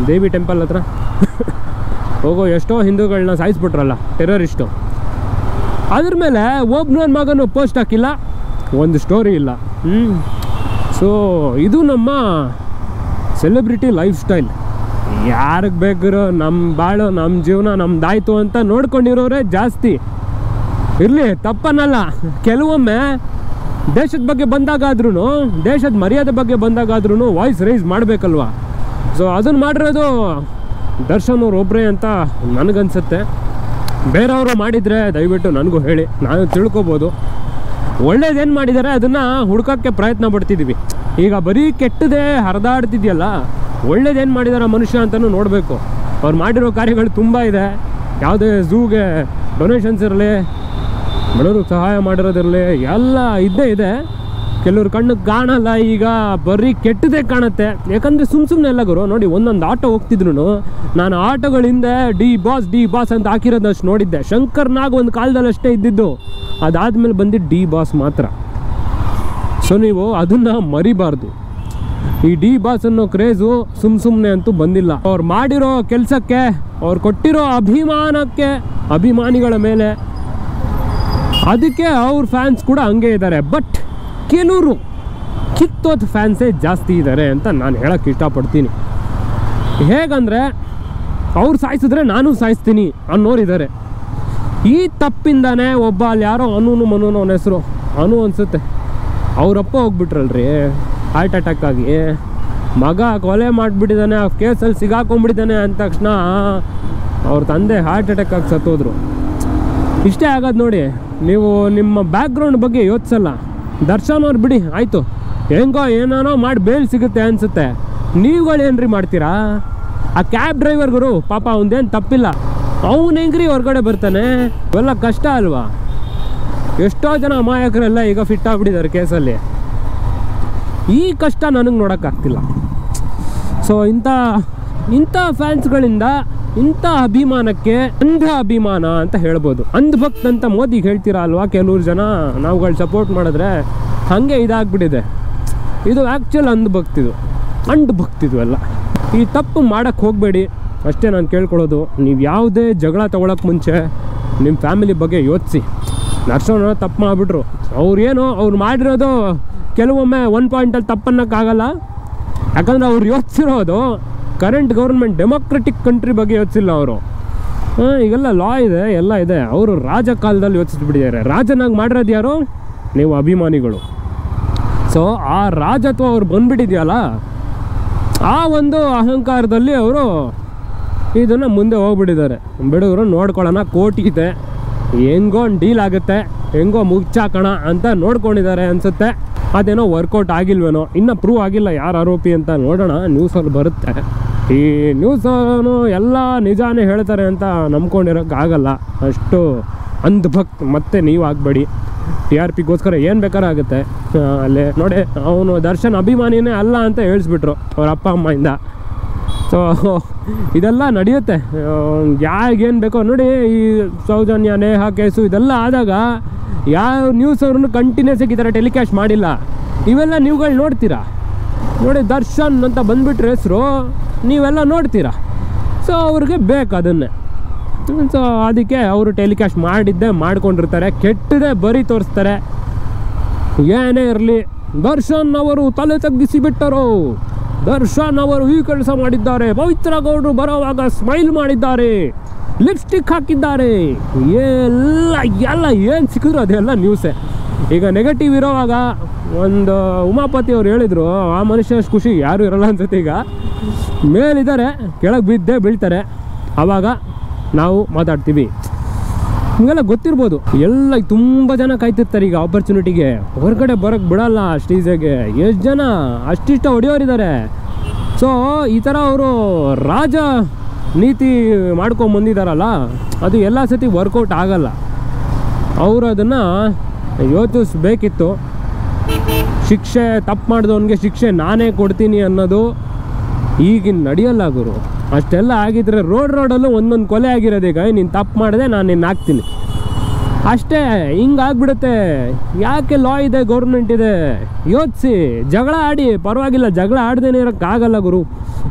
ದೇವಿ ಟೆಂಪಲ್ ಹತ್ರ ಹೋಗೋ ಎಷ್ಟೋ ಹಿಂದೂಗಳನ್ನ ಸಾಯಿಸ್ಬಿಟ್ರಲ್ಲ ಟೆರರಿಸ್ಟು. ಅದ್ರ ಮೇಲೆ ಒಬ್ಬನ ಮಗನು ಪೋಸ್ಟ್ ಹಾಕಿಲ್ಲ, ಒಂದು ಸ್ಟೋರಿ ಇಲ್ಲ. ಸೊ ಇದು ನಮ್ಮ ಸೆಲೆಬ್ರಿಟಿ ಲೈಫ್ ಸ್ಟೈಲ್. ಯಾರಿಗೆ ಬೇಕಿರೋ ನಮ್ಮ ಬಾಳು, ನಮ್ಮ ಜೀವನ ನಮ್ದಾಯ್ತು ಅಂತ ನೋಡ್ಕೊಂಡಿರೋರೇ ಜಾಸ್ತಿ. ಇರಲಿ, ತಪ್ಪನ್ನಲ್ಲ. ಕೆಲವೊಮ್ಮೆ ದೇಶದ ಬಗ್ಗೆ ಬಂದಾಗಾದ್ರೂ, ದೇಶದ ಮರ್ಯಾದೆ ಬಗ್ಗೆ ಬಂದಾಗಾದ್ರೂ ವಾಯ್ಸ್ ರೈಸ್ ಮಾಡಬೇಕಲ್ವ. ಸೊ ಅದನ್ನು ಮಾಡಿರೋದು ದರ್ಶನ್ ಅವ್ರು ಒಬ್ಬರೇ ಅಂತ ನನಗನ್ಸುತ್ತೆ. ಬೇರೆಯವರು ಮಾಡಿದರೆ ದಯವಿಟ್ಟು ನನಗೂ ಹೇಳಿ, ನಾನು ತಿಳ್ಕೊಬೋದು. ಒಳ್ಳೇದೇನು ಮಾಡಿದ್ದಾರೆ ಅದನ್ನು ಹುಡ್ಕೋಕ್ಕೆ ಪ್ರಯತ್ನ ಪಡ್ತಿದ್ದೀವಿ. ಈಗ ಬರೀ ಕೆಟ್ಟದೇ ಹರಿದಾಡ್ತಿದೆಯಲ್ಲ, ಒಳ್ಳೇದೇನು ಮಾಡಿದಾರೆ ಮನುಷ್ಯ ಅಂತಲೂ ನೋಡಬೇಕು. ಅವ್ರು ಮಾಡಿರೋ ಕಾರ್ಯಗಳು ತುಂಬ ಇದೆ. ಯಾವುದೇ ಝೂಗೆ ಡೊನೇಷನ್ಸ್ ಇರಲಿ, ಬಡವ್ರಿಗೆ ಸಹಾಯ ಮಾಡಿರೋದಿರಲಿ, ಎಲ್ಲ ಇದ್ದೇ ಇದೆ. ಕೆಲವ್ರ ಕಣ್ಣಿಗೆ ಕಾಣಲ್ಲ, ಈಗ ಬರೀ ಕೆಟ್ಟದೇ ಕಾಣುತ್ತೆ. ಯಾಕಂದರೆ ಸುಮ್ಮನೆ ಎಲ್ಲ ಗುರು ನೋಡಿ, ಒಂದೊಂದು ಆಟೋ ಹೋಗ್ತಿದ್ರು ನಾನು ಆಟೋಗಳಿಂದ ಡಿ ಬಾಸ್ ಅಂತ ಹಾಕಿರೋದಷ್ಟು ನೋಡಿದ್ದೆ. ಶಂಕರ್ನಾಗ್ ಒಂದು ಕಾಲದಲ್ಲಿ ಅಷ್ಟೇ ಇದ್ದಿದ್ದು, ಅದಾದಮೇಲೆ ಬಂದಿದ್ದು ಡಿ ಬಾಸ್ ಮಾತ್ರ. ಸೊ ನೀವು ಅದನ್ನು ಮರಿಬಾರ್ದು. ಈ ಡಿ ಬಾಸ್ ಅನ್ನೋ ಕ್ರೇಜು ಸುಮ್ಮನೆ ಅಂತೂ ಬಂದಿಲ್ಲ. ಅವ್ರು ಮಾಡಿರೋ ಕೆಲಸಕ್ಕೆ, ಅವ್ರು ಕೊಟ್ಟಿರೋ ಅಭಿಮಾನಕ್ಕೆ, ಅಭಿಮಾನಿಗಳ ಮೇಲೆ, ಅದಕ್ಕೆ ಅವ್ರ ಫ್ಯಾನ್ಸ್ ಕೂಡ ಹಂಗೆ ಇದ್ದಾರೆ. ಬಟ್ ಕೆಲವರು ಕಿತ್ತೋದ ಫ್ಯಾನ್ಸೇ ಜಾಸ್ತಿ ಇದ್ದಾರೆ ಅಂತ ನಾನು ಹೇಳೋಕ್ಕೆ ಇಷ್ಟಪಡ್ತೀನಿ. ಹೇಗಂದರೆ ಅವ್ರು ಸಾಯಿಸಿದ್ರೆ ನಾನು ಸಾಯಿಸ್ತೀನಿ ಅನ್ನೋರಿದ್ದಾರೆ. ಈ ತಪ್ಪಿಂದಾನೇ ಒಬ್ಬ ಅಲ್ಲಿ ಯಾರೋ ಅನೂನು ಮನೂನು ಅವನ ಹೆಸರು ಅನು ಅನಿಸುತ್ತೆ, ಅವರಪ್ಪ ಹೋಗ್ಬಿಟ್ರಲ್ರಿ ಹಾರ್ಟ್ ಅಟ್ಯಾಕ್ ಆಗಿ. ಮಗ ಕೊಲೆ ಮಾಡಿಬಿಟ್ಟಿದ್ದಾನೆ, ಆ ಕೇಸಲ್ಲಿ ಸಿಗಾಕೊಂಡ್ಬಿಟ್ಟಿದ್ದಾನೆ ಅಂದ ತಕ್ಷಣ ಅವ್ರ ತಂದೆ ಹಾರ್ಟ್ ಅಟ್ಯಾಕ್ ಆಗಿ ಸತ್ತೋದ್ರು. ಇಷ್ಟೇ ಆಗೋದು ನೋಡಿ. ನೀವು ನಿಮ್ಮ ಬ್ಯಾಕ್ಗ್ರೌಂಡ್ ಬಗ್ಗೆ ಯೋಚಿಸಲ್ಲ. ದರ್ಶನ್ ಅವ್ರು ಬಿಡಿ ಆಯಿತು, ಹೆಂಗೋ ಏನಾನೋ ಮಾಡಿ ಬೇಲ್ ಸಿಗುತ್ತೆ ಅನಿಸುತ್ತೆ. ನೀವುಗಳೇನ್ರಿ ಮಾಡ್ತೀರಾ? ಆ ಕ್ಯಾಬ್ ಡ್ರೈವರ್ಗಳು ಪಾಪ ಅವನದೇನು ತಪ್ಪಿಲ್ಲ, ಅವನು ಹೆಂಗ್ರಿ ಹೊರಗಡೆ ಬರ್ತಾನೆ? ಇವೆಲ್ಲ ಕಷ್ಟ ಅಲ್ವಾ? ಎಷ್ಟೋ ಜನ ಅಮಾಯಕರೆಲ್ಲ ಈಗ ಫಿಟ್ ಆಗಿಬಿಟ್ಟಿದ್ದಾರೆ ಕೇಸಲ್ಲಿ. ಈ ಕಷ್ಟ ನನಗೆ ನೋಡೋಕ್ಕಾಗ್ತಿಲ್ಲ. ಸೊ ಇಂಥ ಫ್ಯಾನ್ಸ್ಗಳಿಂದ ಇಂಥ ಅಭಿಮಾನಕ್ಕೆ ಅಂಧ ಅಭಿಮಾನ ಅಂತ ಹೇಳ್ಬೋದು. ಅಂಧಭಕ್ತ ಅಂತ ಮೋದಿಗೆ ಹೇಳ್ತೀರಾ ಅಲ್ವಾ ಕೆಲವ್ರು ಜನ, ನಾವುಗಳು ಸಪೋರ್ಟ್ ಮಾಡಿದ್ರೆ ಹಾಗೆ ಇದಾಗ್ಬಿಟ್ಟಿದೆ. ಇದು ಆ್ಯಕ್ಚುಲ್ ಅಂಧಭಕ್ತಿದು ಎಲ್ಲ. ಈ ತಪ್ಪು ಮಾಡೋಕ್ಕೆ ಹೋಗಬೇಡಿ ಅಷ್ಟೇ ನಾನು ಕೇಳ್ಕೊಳ್ಳೋದು. ನೀವು ಯಾವುದೇ ಜಗಳ ತೊಗೊಳಕ್ಕೆ ಮುಂಚೆ ನಿಮ್ಮ ಫ್ಯಾಮಿಲಿ ಬಗ್ಗೆ ಯೋಚಿಸಿ. ನರ್ಸೋನ ತಪ್ಪು ಮಾಡಿಬಿಟ್ರು, ಅವ್ರು ಮಾಡಿರೋದು ಕೆಲವೊಮ್ಮೆ 1 ಪಾಯಿಂಟಲ್ಲಿ ತಪ್ಪನ್ನೋಕ್ಕಾಗಲ್ಲ. ಯಾಕಂದರೆ ಅವ್ರು ಯೋಚಿಸಿರೋದು ಕರೆಂಟ್ ಗೌರ್ಮೆಂಟ್ ಡೆಮೋಕ್ರೆಟಿಕ್ ಕಂಟ್ರಿ ಬಗ್ಗೆ ಯೋಚಿಸಿಲ್ಲ ಅವರು. ಈಗೆಲ್ಲ ಲಾ ಇದೆ, ಎಲ್ಲ ಇದೆ. ಅವರು ರಾಜ ಕಾಲದಲ್ಲಿ ಯೋಚಿಸ್ಬಿಟ್ಟಿದ್ದಾರೆ. ರಾಜನಾಗಿ ಮಾಡಿರೋದು ಯಾರು? ನೀವು ಅಭಿಮಾನಿಗಳು. ಸೊ ಆ ರಾಜತ್ವ ಅವ್ರು ಬಂದ್ಬಿಟ್ಟಿದೆಯಲ್ಲ, ಆ ಒಂದು ಅಹಂಕಾರದಲ್ಲಿ ಅವರು ಇದನ್ನು ಮುಂದೆ ಹೋಗ್ಬಿಟ್ಟಿದ್ದಾರೆ. ಬಿಡುಗರು ನೋಡ್ಕೊಳ್ಳೋಣ, ಕೋಟಿ ಇದೆ, ಹೆಂಗೋ ಒಂದು ಡೀಲ್ ಆಗುತ್ತೆ, ಹೆಂಗೋ ಮುಚ್ಚಾಕೋಣ ಅಂತ ನೋಡ್ಕೊಂಡಿದ್ದಾರೆ ಅನಿಸುತ್ತೆ. ಅದೇನೋ ವರ್ಕೌಟ್ ಆಗಿಲ್ವೇನೋ, ಇನ್ನೂ ಪ್ರೂವ್ ಆಗಿಲ್ಲ ಯಾರು ಆರೋಪಿ ಅಂತ. ನೋಡೋಣ, ನ್ಯೂಸಲ್ಲಿ ಬರುತ್ತೆ. ಈ ನ್ಯೂಸನು ಎಲ್ಲ ನಿಜಾನೇ ಹೇಳ್ತಾರೆ ಅಂತ ನಂಬ್ಕೊಂಡಿರೋಕ್ಕಾಗಲ್ಲ. ಅಷ್ಟು ಅಂಧಭಕ್ತ ಮತ್ತೆ ನೀವು ಆಗಬೇಡಿ. ಟಿ ಆರ್ ಪಿಗೋಸ್ಕರ ಏನು ಬೇಕಾದ್ರೂ ಆಗುತ್ತೆ. ಅಲ್ಲೇ ನೋಡಿ, ಅವನು ದರ್ಶನ್ ಅಭಿಮಾನಿನೇ ಅಲ್ಲ ಅಂತ ಹೇಳಿಸ್ಬಿಟ್ರು ಅವ್ರ ಅಪ್ಪ ಅಮ್ಮಯಿಂದ. ಸೊ ಇದೆಲ್ಲ ನಡೆಯುತ್ತೆ. ಯಾರಿಗೇನು ಬೇಕೋ ನೋಡಿ, ಈ ಸೌಜನ್ಯ, ನೇಹಾ ಕೇಸು ಇದೆಲ್ಲ ಆದಾಗ ಯಾವ ನ್ಯೂಸ್ ಅವ್ರನ್ನು ಕಂಟಿನ್ಯೂಸ್ ಆಗಿ ಈ ಥರ ಟೆಲಿಕಾಸ್ಟ್ ಮಾಡಿಲ್ಲ. ಇವೆಲ್ಲ ನೀವುಗಳು ನೋಡ್ತೀರಾ ನೋಡಿ, ದರ್ಶನ್ ಅಂತ ಬಂದುಬಿಟ್ರೆ ಹೆಸರು ನೀವೆಲ್ಲ ನೋಡ್ತೀರಾ. ಸೊ ಅವ್ರಿಗೆ ಬೇಕು ಅದನ್ನೇ. ಸೊ ಅದಕ್ಕೆ ಅವರು ಟೆಲಿಕಾಸ್ಟ್ ಮಾಡಿದ್ದೇ ಮಾಡ್ಕೊಂಡಿರ್ತಾರೆ, ಕೆಟ್ಟದೇ ಬರೀ ತೋರಿಸ್ತಾರೆ. ಏನೇ ಇರಲಿ, ದರ್ಶನ್ ಅವರು ತಲೆ ತಗ್ಗಿಸಿ ಬಿಟ್ಟರು, ದರ್ಶನ್ ಅವರು ಈ ಕೆಲಸ ಮಾಡಿದ್ದಾರೆ, ಪವಿತ್ರ ಗೌಡರು ಬರೋವಾಗ ಸ್ಮೈಲ್ ಮಾಡಿದ್ದಾರೆ, ಲಿಪ್ಸ್ಟಿಕ್ ಹಾಕಿದ್ದಾರೆ, ಎಲ್ಲ ಎಲ್ಲ ಏನು ಸಿಕ್ಕಿದ್ರು ಅದೆಲ್ಲ ನ್ಯೂಸೇ. ಈಗ ನೆಗೆಟಿವ್ ಇರೋವಾಗ ಒಂದು ಉಮಾಪತಿ ಅವ್ರು ಹೇಳಿದರು, ಆ ಮನುಷ್ಯ ಅಷ್ಟು ಖುಷಿ ಯಾರೂ ಇರೋಲ್ಲ ಅನ್ಸುತ್ತೆ. ಈಗ ಮೇಲಿದ್ದಾರೆ, ಕೆಳಗೆ ಬಿದ್ದೇ ಬೀಳ್ತಾರೆ, ಆವಾಗ ನಾವು ಮಾತಾಡ್ತೀವಿ. ಹಿಂಗೆಲ್ಲ ಗೊತ್ತಿರ್ಬೋದು. ಎಲ್ಲ ತುಂಬ ಜನ ಕಾಯ್ತಿರ್ತಾರೆ ಈಗ ಆಪರ್ಚುನಿಟಿಗೆ, ಹೊರಗಡೆ ಬರೋಕ್ಕೆ ಬಿಡಲ್ಲ. ಸ್ಟೇಜಿಗೆ ಎಷ್ಟು ಜನ ಅಷ್ಟಿಷ್ಟ ಹೊಡೆಯೋರಿದ್ದಾರೆ. ಸೊ ಈ ಥರ ಅವರು ರಾಜ ನೀತಿ ಮಾಡ್ಕೊಂಬಂದಿದ್ದಾರಲ್ಲ, ಅದು ಎಲ್ಲ ಸತಿ ವರ್ಕೌಟ್ ಆಗಲ್ಲ. ಅವರು ಅದನ್ನು ಯೋಚಿಸ್ಬೇಕಿತ್ತು. ಶಿಕ್ಷೆ ತಪ್ಪು ಮಾಡಿದವನಿಗೆ ಶಿಕ್ಷೆ ನಾನೇ ಕೊಡ್ತೀನಿ ಅನ್ನೋದು ಈಗಿನ ನಡೆಯಲ್ಲ ಗುರು. ಅಷ್ಟೆಲ್ಲ ಆಗಿದ್ರೆ ರೋಡಲ್ಲೂ ಒಂದೊಂದು ಕೊಲೆ ಆಗಿರೋದೀಗ, ನೀನು ತಪ್ಪು ಮಾಡಿದೆ ನಾನು ನಿನ್ನ ಹಾಕ್ತೀನಿ ಅಷ್ಟೇ. ಹಿಂಗಾಗ್ಬಿಡುತ್ತೆ. ಯಾಕೆ ಲಾ ಇದೆ, ಗೌರ್ಮೆಂಟ್ ಇದೆ, ಯೋಚಿಸಿ ಜಗಳ ಆಡಿ, ಪರವಾಗಿಲ್ಲ, ಜಗಳ ಆಡ್ದೇನೆ ಇರೋಕ್ಕಾಗಲ್ಲ ಗುರು.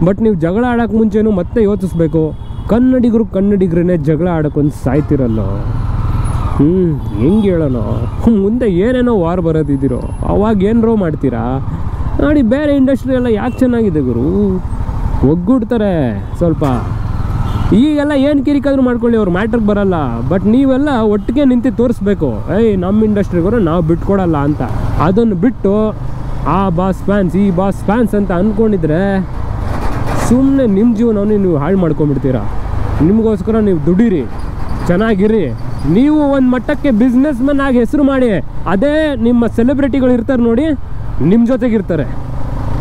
ಬಟ್ ನೀವು ಜಗಳ ಆಡೋಕ್ಕೆ ಮುಂಚೆನೂ ಮತ್ತೆ ಯೋಚಿಸ್ಬೇಕು. ಕನ್ನಡಿಗರೇ ಜಗಳ ಆಡೋಕ್ಕೊಂದು ಸಾಯ್ತಿರಲ್ಲ. ಹೆಂಗೆ ಹೇಳೋಣ, ಮುಂದೆ ಏನೇನೋ ವಾರ್ ಬರೋದಿದ್ದೀರೋ ಅವಾಗ ಏನರೋ ಮಾಡ್ತೀರಾ ನೋಡಿ. ಬೇರೆ ಇಂಡಸ್ಟ್ರಿ ಎಲ್ಲ ಯಾಕೆ ಚೆನ್ನಾಗಿದೆ ಗುರು, ಒಗ್ಗೂಡ್ತಾರೆ ಸ್ವಲ್ಪ. ಈಗೆಲ್ಲ ಏನು ಕಿರಿಕಾದ್ರೂ ಮಾಡ್ಕೊಳ್ಳಿ, ಅವ್ರು ಮ್ಯಾಟ್ರಿಗೆ ಬರಲ್ಲ. ಬಟ್ ನೀವೆಲ್ಲ ಒಟ್ಟಿಗೆ ನಿಂತು ತೋರಿಸ್ಬೇಕು, ನಮ್ಮ ಇಂಡಸ್ಟ್ರಿಗವರು ನಾವು ಬಿಟ್ಕೊಡಲ್ಲ ಅಂತ. ಅದನ್ನು ಬಿಟ್ಟು ಆ ಬಾಸ್ ಫ್ಯಾನ್ಸ್, ಈ ಬಾಸ್ ಫ್ಯಾನ್ಸ್ ಅಂತ ಅಂದ್ಕೊಂಡಿದ್ರೆ ಸುಮ್ಮನೆ ನಿಮ್ಮ ಜೀವನವನ್ನು ನೀವು ಹಾಳು ಮಾಡ್ಕೊಂಡ್ಬಿಡ್ತೀರಾ. ನಿಮಗೋಸ್ಕರ ನೀವು ದುಡೀರಿ, ಚೆನ್ನಾಗಿರಿ. ನೀವು ಒಂದು ಮಟ್ಟಕ್ಕೆ ಬಿಸ್ನೆಸ್ ಮ್ಯಾನ್ ಆಗಿ ಹೆಸರು ಮಾಡಿ, ಅದೇ ನಿಮ್ಮ ಸೆಲೆಬ್ರಿಟಿಗಳು ಇರ್ತಾರೆ ನೋಡಿ, ನಿಮ್ಮ ಜೊತೆಗಿರ್ತಾರೆ.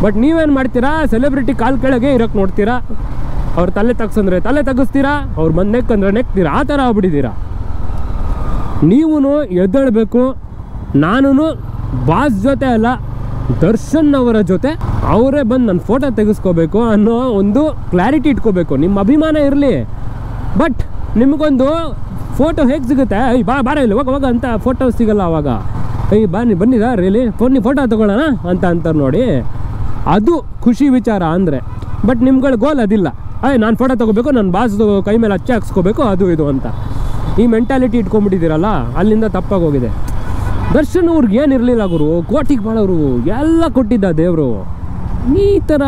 ಬಟ್ ನೀವೇನು ಮಾಡ್ತೀರಾ, ಸೆಲೆಬ್ರಿಟಿ ಕಾಲು ಕೆಳಗೆ ಇರೋಕ್ಕೆ ನೋಡ್ತೀರಾ. ಅವ್ರು ತಲೆ ತಗ್ಸಂದ್ರೆ ತಲೆ ತಗ್ಗಿಸ್ತೀರಾ, ಅವ್ರು ಬಂದು ನೆಕ್ಕಂದ್ರೆ ನೆಕ್ತೀರಾ. ಆ ಥರ ಆಗ್ಬಿಟ್ಟಿದ್ದೀರಾ. ನೀವೂ ಎದ್ದೇಳಬೇಕು. ನಾನು ಬಾಸ್ ಜೊತೆ ಅಲ್ಲ, ದರ್ಶನ್ ಅವರ ಜೊತೆ ಅವರೇ ಬಂದು ನನ್ನ ಫೋಟೋ ತೆಗೆಸ್ಕೋಬೇಕು ಅನ್ನೋ ಒಂದು ಕ್ಲಾರಿಟಿ ಇಟ್ಕೋಬೇಕು. ನಿಮ್ಮ ಅಭಿಮಾನ ಇರಲಿ, ಬಟ್ ನಿಮಗೊಂದು ಫೋಟೋ ಹೇಗೆ ಸಿಗುತ್ತೆ, ಬಾರ ಇಲ್ಲಿ ಹೋಗ ಅಂತ ಫೋಟೋ ಸಿಗಲ್ಲ. ಅವಾಗ ಬನ್ನಿದ ರಿಲಿ ಫೋಟೋ ತೊಗೊಳ್ಳೋಣ ಅಂತ ಅಂತಾರೆ ನೋಡಿ, ಅದು ಖುಷಿ ವಿಚಾರ ಅಂದರೆ. ಬಟ್ ನಿಮ್ಗಳ ಗೋಲ್ ಅದಿಲ್ಲ, ನಾನು ಫೋಟೋ ತೊಗೋಬೇಕು, ನನ್ನ ಬಾಸ್ದು ಕೈ ಮೇಲೆ ಹಚ್ಚೆ ಹಾಕ್ಸ್ಕೋಬೇಕು, ಅದು ಇದು ಅಂತ ಈ ಮೆಂಟಾಲಿಟಿ ಇಟ್ಕೊಂಡ್ಬಿಟ್ಟಿದ್ದೀರಲ್ಲ, ಅಲ್ಲಿಂದ ತಪ್ಪಾಗಿ ಹೋಗಿದೆ. ದರ್ಶನ್ ಅವ್ರಿಗೆ ಏನಿರಲಿಲ್ಲ ಗುರು, ಕೋಟಿಗೆ ಮಾಡೋರು ಎಲ್ಲ ಕೊಟ್ಟಿದ್ದ ದೇವರು. ಈ ಥರ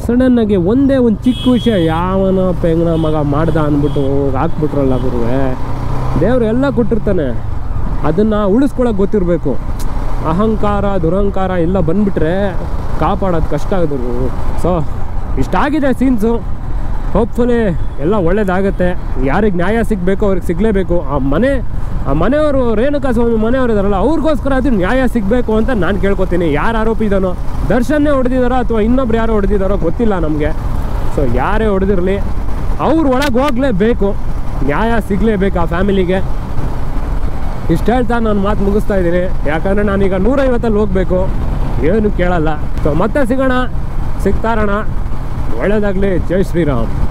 ಸಡನ್ನಾಗಿ ಒಂದೇ ಒಂದು ಚಿಕ್ಕ ವಿಷಯ ಯಾವನ ಪೆಂಗನ ಮಗ ಮಾಡ್ದ ಅಂದ್ಬಿಟ್ಟು ಹಾಕ್ಬಿಟ್ರಲ್ಲ ಗುರುವೇ. ದೇವರು ಎಲ್ಲ ಕೊಟ್ಟಿರ್ತಾನೆ, ಅದನ್ನು ಉಳಿಸ್ಕೊಳಕ್ಕೆ ಗೊತ್ತಿರಬೇಕು. ಅಹಂಕಾರ ದುರಹಂಕಾರ ಎಲ್ಲ ಬಂದುಬಿಟ್ರೆ ಕಾಪಾಡೋದು ಕಷ್ಟ ಆಗೋದು. So ಇಷ್ಟಾಗಿದೆ scenes. ಹೋಪ್ಫುಲಿ ಎಲ್ಲ ಒಳ್ಳೇದಾಗತ್ತೆ. ಯಾರಿಗೆ ನ್ಯಾಯ ಸಿಗಬೇಕು ಅವ್ರಿಗೆ ಸಿಗಲೇಬೇಕು. ಆ ಮನೆಯವರು, ರೇಣುಕಾ ಸ್ವಾಮಿ ಮನೆಯವರು ಇದಾರಲ್ಲ, ಅವ್ರಿಗೋಸ್ಕರ ಅದು ನ್ಯಾಯ ಸಿಗಬೇಕು ಅಂತ ನಾನು ಕೇಳ್ಕೊತೀನಿ. ಯಾರು ಆರೋಪಿ ಇದ್ದಾನೋ, ದರ್ಶನ್ನೇ ಹೊಡೆದಿದ್ದಾರೋ ಅಥವಾ ಇನ್ನೊಬ್ರು ಯಾರೋ ಹೊಡೆದಿದ್ದಾರೋ ಗೊತ್ತಿಲ್ಲ ನಮಗೆ. ಸೊ ಯಾರೇ ಹೊಡೆದಿರಲಿ, ಅವ್ರು ಒಳಗೆ ಹೋಗಲೇಬೇಕು, ನ್ಯಾಯ ಸಿಗಲೇಬೇಕು ಆ ಫ್ಯಾಮಿಲಿಗೆ. ಇಷ್ಟು ಹೇಳ್ತಾ ನಾನು ಮಾತು ಮುಗಿಸ್ತಾ ಇದ್ದೀನಿ. ಯಾಕಂದರೆ ನಾನೀಗ 150 ಹೋಗಬೇಕು, ಏನು ಕೇಳಲ್ಲ. ಸೊ ಮತ್ತೆ ಸಿಗೋಣ, ಸಿಗ್ತಾರಣ. ಒಳ್ಳೆಯದಾಗಲಿ. ಜೈ ಶ್ರೀರಾಮ್.